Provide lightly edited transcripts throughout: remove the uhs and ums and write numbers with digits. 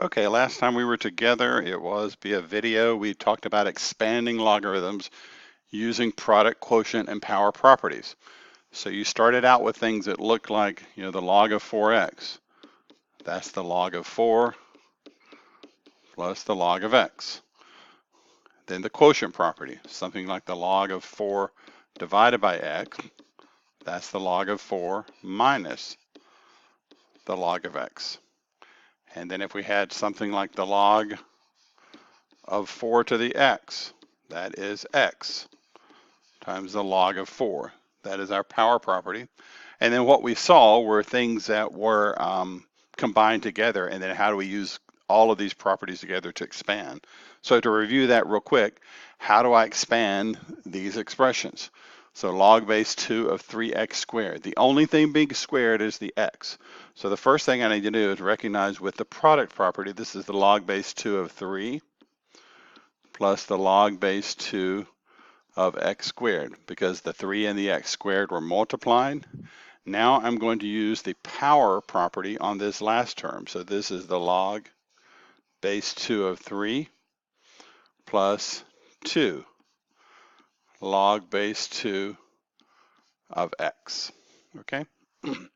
Okay, last time we were together, it was via video. We talked about expanding logarithms using product, quotient, and power properties. So you started out with things that looked like, the log of 4x. That's the log of 4 plus the log of x. Then the quotient property, something like the log of 4 divided by x. That's the log of 4 minus the log of x. And then if we had something like the log of 4 to the x, that is x times the log of 4. That is our power property. And then what we saw were things that were combined together, and then how do we use all of these properties together to expand. So to review that real quick, how do I expand these expressions? So log base 2 of 3x squared. The only thing being squared is the x. So the first thing I need to do is recognize with the product property, this is the log base 2 of 3 plus the log base 2 of x squared, because the 3 and the x squared were multiplied. Now I'm going to use the power property on this last term. So this is the log base 2 of 3 plus 2 log base 2 of x. Okay. If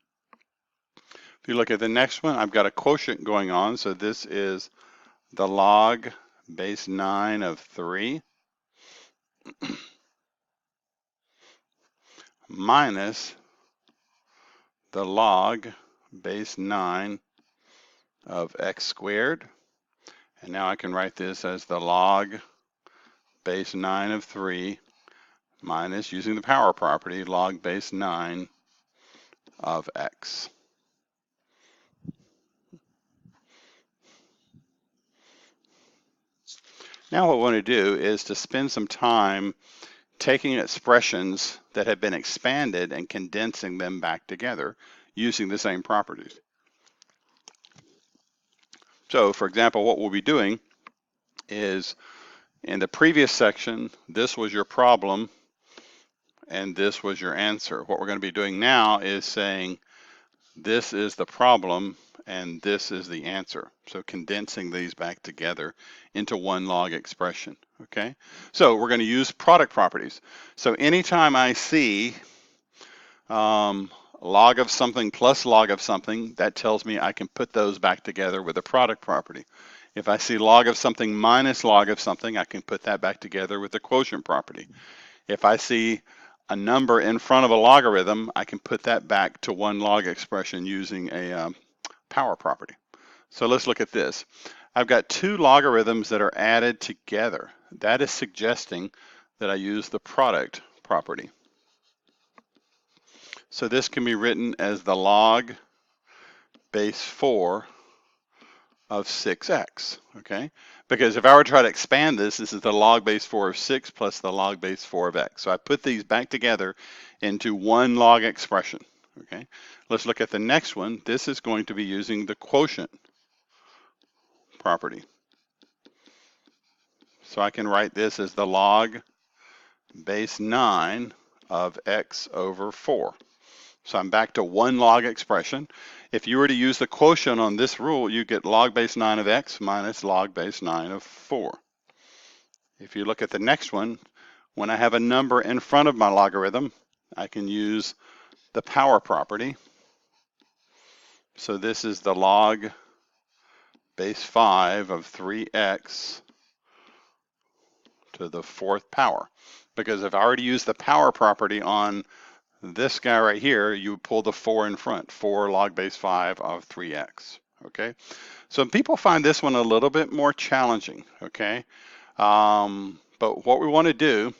you look at the next one, I've got a quotient going on. So this is the log base 9 of 3 minus the log base 9 of x squared. And now I can write this as the log base 9 of 3 minus, using the power property, log base 9 of x. Now what we want to do is to spend some time taking expressions that have been expanded and condensing them back together using the same properties. So for example, what we'll be doing is, in the previous section, this was your problem and this was your answer. What we're going to be doing now is saying this is the problem and this is the answer. So condensing these back together into one log expression. Okay, so we're going to use product properties. So anytime I see log of something plus log of something, that tells me I can put those back together with a product property. If I see log of something minus log of something, I can put that back together with the quotient property. If I see a number in front of a logarithm, I can put that back to one log expression using a power property. So let's look at this. I've got two logarithms that are added together. That is suggesting that I use the product property. So this can be written as the log base 4 of 6x, okay? Because if I were to try to expand this, this is the log base 4 of 6 plus the log base 4 of x. So I put these back together into one log expression, okay? Let's look at the next one. This is going to be using the quotient property. So I can write this as the log base 9 of x over 4. So I'm back to one log expression. If you were to use the quotient on this rule, you get log base 9 of x minus log base 9 of 4. If you look at the next one, when I have a number in front of my logarithm, I can use the power property. So this is the log base 5 of 3x to the 4th power. Because if I already used the power property on this guy right here, you pull the 4 in front, 4 log base 5 of 3x, okay? So people find this one a little bit more challenging, okay? But what we want to do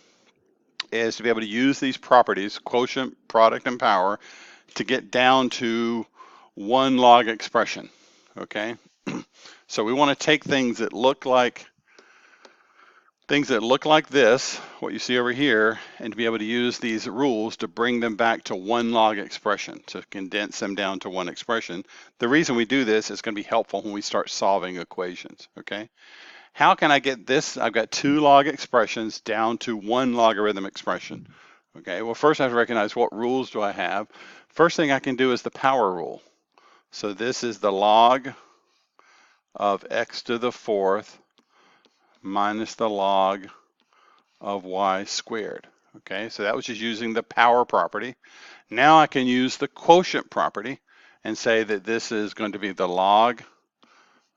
is to be able to use these properties, quotient, product, and power, to get down to one log expression, okay? So we want to take things that look like this, what you see over here, and to be able to use these rules to bring them back to one log expression, to condense them down to one expression. The reason we do this is going to be helpful when we start solving equations, okay? How can I get this? I've got two log expressions down to one logarithm expression, okay? Well, first I have to recognize what rules do I have. First thing I can do is the power rule. So this is the log of x to the fourth minus the log of y squared. Okay, so that was just using the power property. Now I can use the quotient property and say that this is going to be the log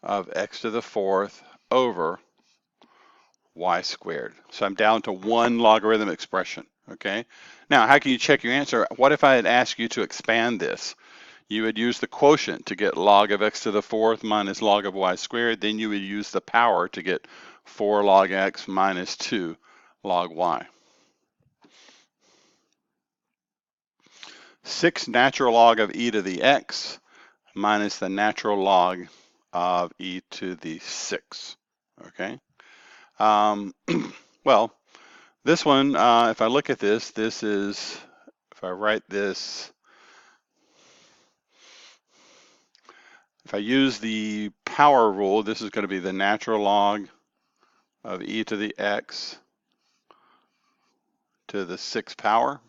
of x to the fourth over y squared. So I'm down to one logarithm expression, okay? Now, how can you check your answer? What if I had asked you to expand this? You would use the quotient to get log of x to the fourth minus log of y squared. Then you would use the power to get 4 log x minus 2 log y. 6 natural log of e to the x minus the natural log of e to the 6, okay? Well, this one, if I look at this, this is, if I write this, if I use the power rule, this is going to be the natural log of e to the x to the 6th power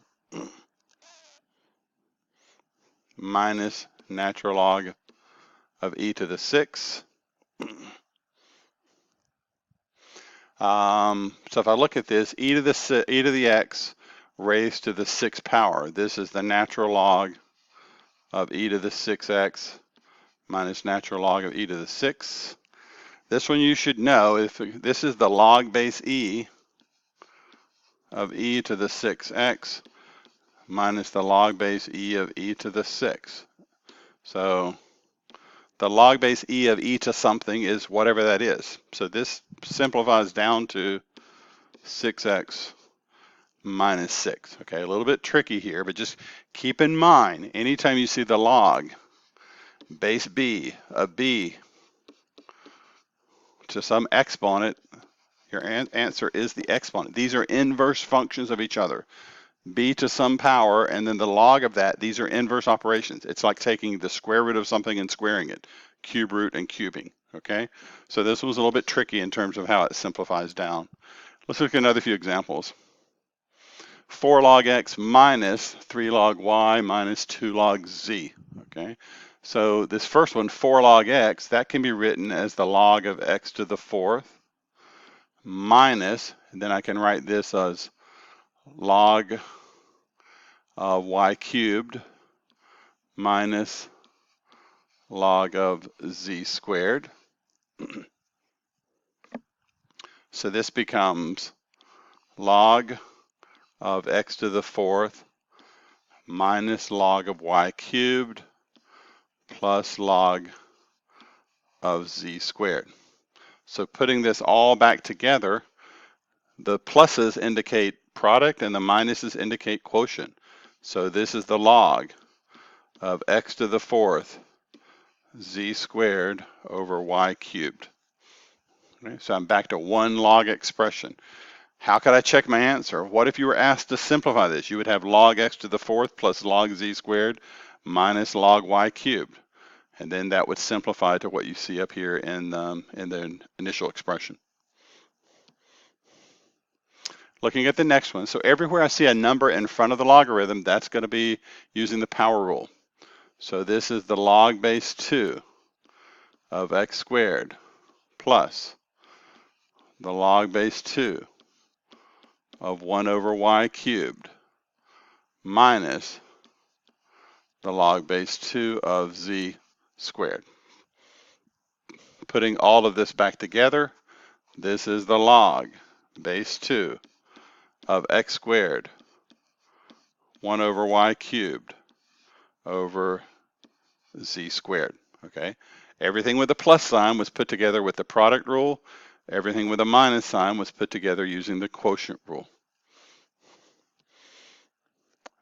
minus natural log of e to the 6. So if I look at this, e to the x raised to the 6th power, this is the natural log of e to the 6x minus natural log of e to the 6. This one you should know, if this is the log base e of e to the 6x minus the log base e of e to the 6. So the log base e of e to something is whatever that is. So this simplifies down to 6x minus 6. Okay, a little bit tricky here, but just keep in mind, anytime you see the log base b of b to some exponent, your answer is the exponent. These are inverse functions of each other. B to some power, and then the log of that, these are inverse operations. It's like taking the square root of something and squaring it, cube root and cubing, okay? So this was a little bit tricky in terms of how it simplifies down. Let's look at another few examples. 4 log x minus 3 log y minus 2 log z, okay? So this first one, 4 log x, that can be written as the log of x to the fourth minus, and then I can write this as log of y cubed minus log of z squared. So this becomes log of x to the fourth minus log of y cubed plus log of z squared. So putting this all back together, the pluses indicate product and the minuses indicate quotient. So this is the log of x to the fourth z squared over y cubed. Okay, so I'm back to one log expression. How could I check my answer? What if you were asked to simplify this? You would have log x to the fourth plus log z squared minus log y cubed. And then that would simplify to what you see up here in the initial expression. Looking at the next one, so everywhere I see a number in front of the logarithm, that's going to be using the power rule. So this is the log base 2 of x squared plus the log base 2 of 1 over y cubed minus the log base 2 of z squared. Putting all of this back together, this is the log base 2 of x squared 1 over y cubed over z squared, okay? Everything with a plus sign was put together with the product rule. Everything with a minus sign was put together using the quotient rule.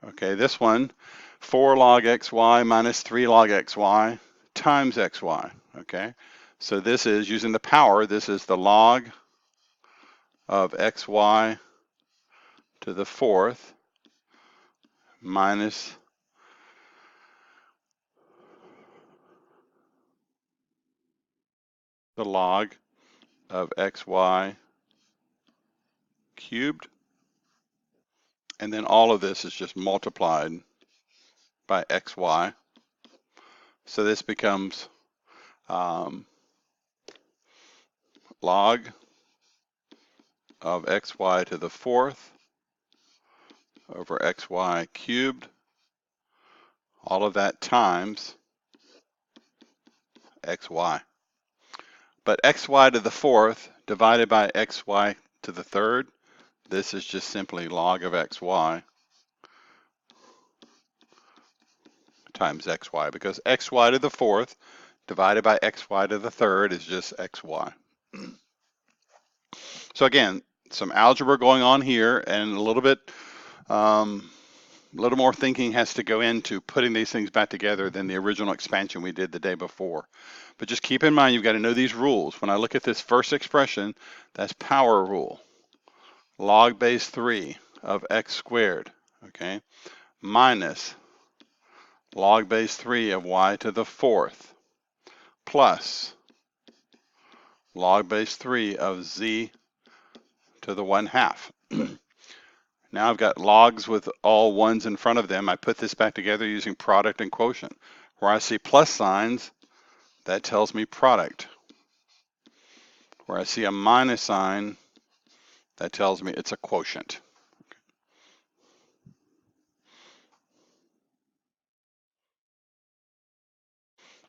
Okay, this one, 4 log xy minus 3 log xy times xy, okay? So this is, using the power, this is the log of xy to the fourth minus the log of xy cubed. And then all of this is just multiplied by xy. So this becomes log of xy to the fourth over xy cubed, all of that times xy. But xy to the fourth divided by xy to the third, this is just simply log of xy times xy, because xy to the fourth divided by xy to the third is just xy. So again, some algebra going on here, and a little more thinking has to go into putting these things back together than the original expansion we did the day before. But just keep in mind, you've got to know these rules. When I look at this first expression, that's power rule. Log base 3 of x squared, okay, minus log base 3 of y to the fourth, plus log base 3 of z to the 1/2. Now I've got logs with all ones in front of them. I put this back together using product and quotient. Where I see plus signs, that tells me product. Where I see a minus sign, that tells me it's a quotient.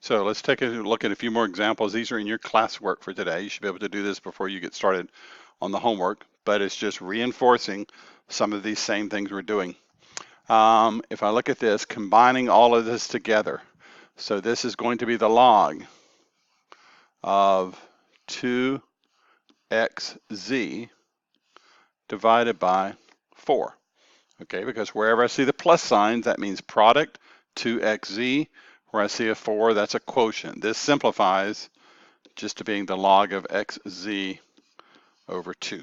So let's take a look at a few more examples. These are in your classwork for today. You should be able to do this before you get started on the homework, but it's just reinforcing some of these same things we're doing. If I look at this, combining all of this together, so this is going to be the log of 2xz divided by 4. Okay, because wherever I see the plus signs, that means product, 2xz. Where I see a 4, that's a quotient. This simplifies just to being the log of xz over 2,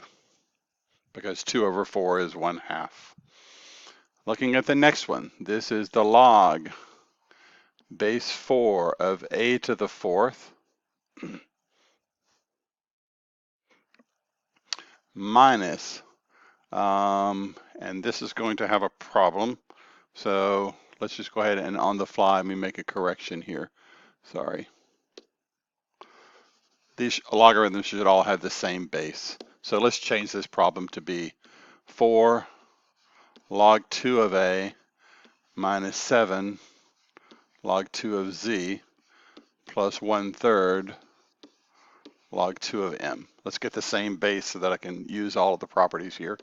because 2 over 4 is 1/2. Looking at the next one, this is the log base 4 of a to the fourth minus, and this is going to have a problem. So let's just go ahead and on the fly, let me make a correction here. Sorry. These logarithms should all have the same base. So let's change this problem to be 4 log 2 of a minus 7 log 2 of z plus 1/3 log 2 of m. Let's get the same base so that I can use all of the properties here.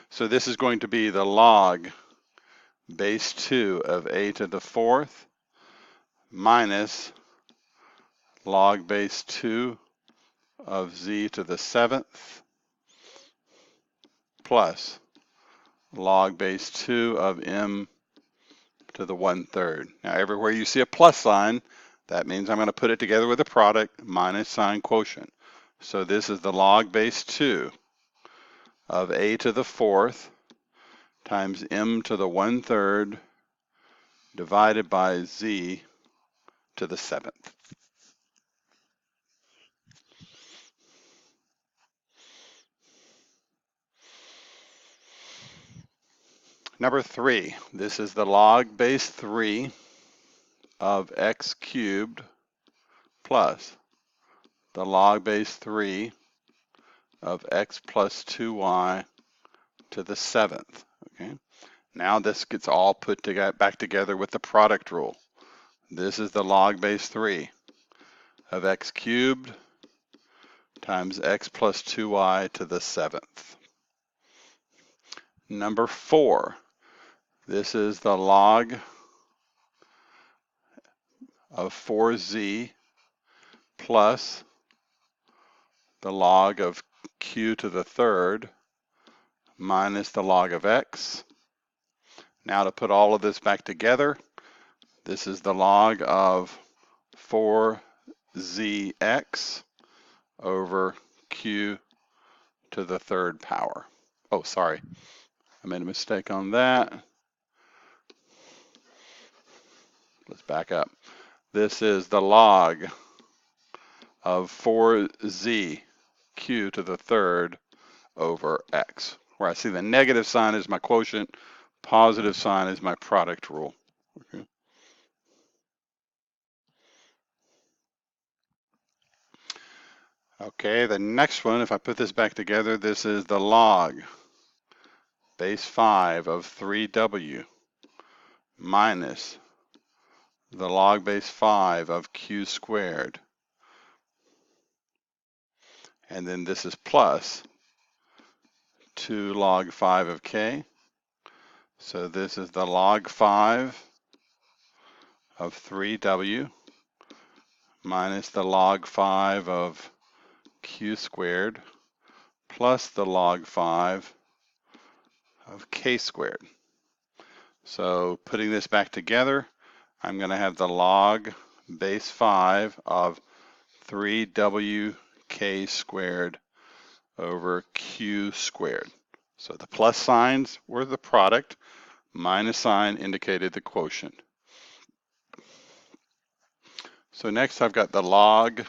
So this is going to be the log base 2 of a to the fourth minus log base 2 of z to the 7th plus log base 2 of m to the 1/3. Now everywhere you see a plus sign, that means I'm going to put it together with a product minus sign quotient. So this is the log base 2 of a to the fourth times m to the 1/3 divided by z to the 7th. Number 3, this is the log base 3 of x cubed plus the log base 3 of x plus 2y to the 7th. Okay. Now this gets all put back together with the product rule. This is the log base 3 of x cubed times x plus 2y to the 7th. Number 4, this is the log of 4z plus the log of q to the third minus the log of x. Now to put all of this back together, this is the log of 4zx over q to the third power. Oh, sorry, I made a mistake on that. Let's back up. This is the log of 4z q to the third over x. Where I see the negative sign is my quotient, positive sign is my product rule. Okay. Okay, the next one, if I put this back together, this is the log base 5 of 3w minus the log base 5 of q squared. And then this is plus 2 log 5 of k. So this is the log 5 of 3w minus the log 5 of q squared plus the log 5 of k squared. So putting this back together, I'm going to have the log base 5 of 3wk squared over q squared. So the plus signs were the product, minus sign indicated the quotient. So next I've got the log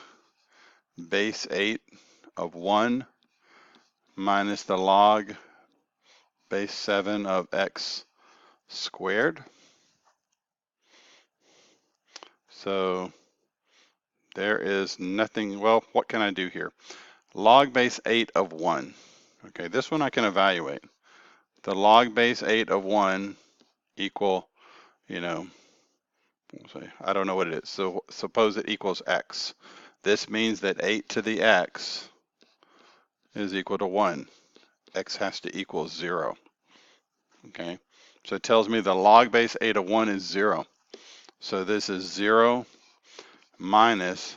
base 8 of 1 minus the log base 7 of x squared. So there is nothing, well, what can I do here? Log base 8 of 1. Okay, this one I can evaluate. The log base 8 of 1 equal, I don't know what it is. So suppose it equals x. This means that 8 to the x is equal to 1. X has to equal 0. Okay, so it tells me the log base 8 of 1 is 0. So this is 0 minus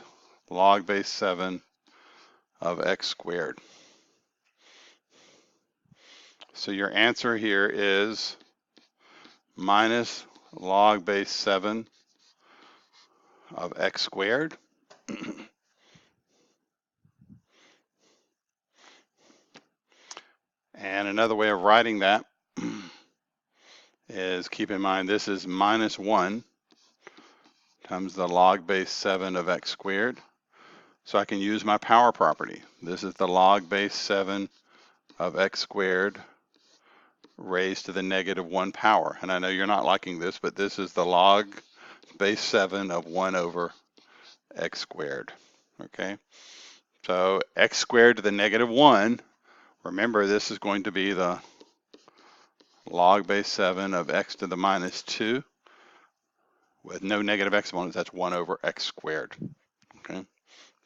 log base 7 of x squared. So your answer here is minus log base 7 of x squared. And another way of writing that is, keep in mind this is minus 1 times the log base 7 of x squared. So I can use my power property. This is the log base 7 of x squared raised to the negative 1 power. And I know you're not liking this, but this is the log base 7 of 1 over x squared. Okay, so x squared to the negative 1. Remember, this is going to be the log base 7 of x to the minus 2 with no negative exponents. That's 1 over x squared. Okay,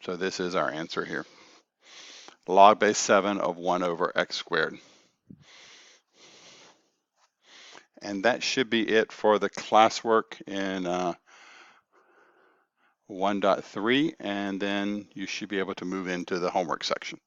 so this is our answer here. Log base 7 of 1 over x squared. And that should be it for the classwork in 1.3, and then you should be able to move into the homework section.